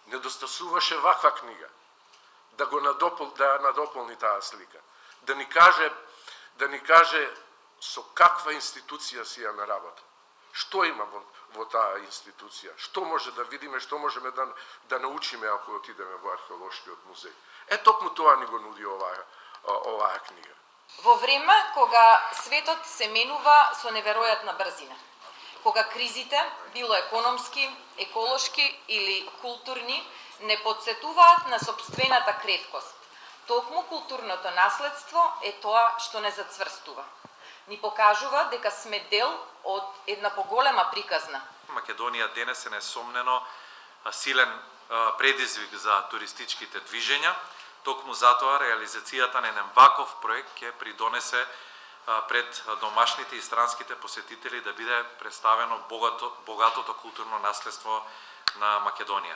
недостасуваше ваква книга да надополни таа слика, да ни каже со каква институција си ја на работа. Што има во таа институција? Што може да видиме, што можеме да научиме ако отидеме во археолошкиот музеј? Токму тоа ни го нуди оваа книга. Во време кога светот се менува со неверојатна брзина, кога кризите, било економски, еколошки или културни, не подсетуваат на сопствената кревкост. Токму културното наследство е тоа што не зацврстува. Ни покажува дека сме дел од една поголема приказна. Македонија денес е несомнено силен предизвик за туристичките движења. Токму затоа реализацијата на еден ваков проект ќе придонесе пред домашните и странските посетители да биде представено богатото културно наследство на Македонија.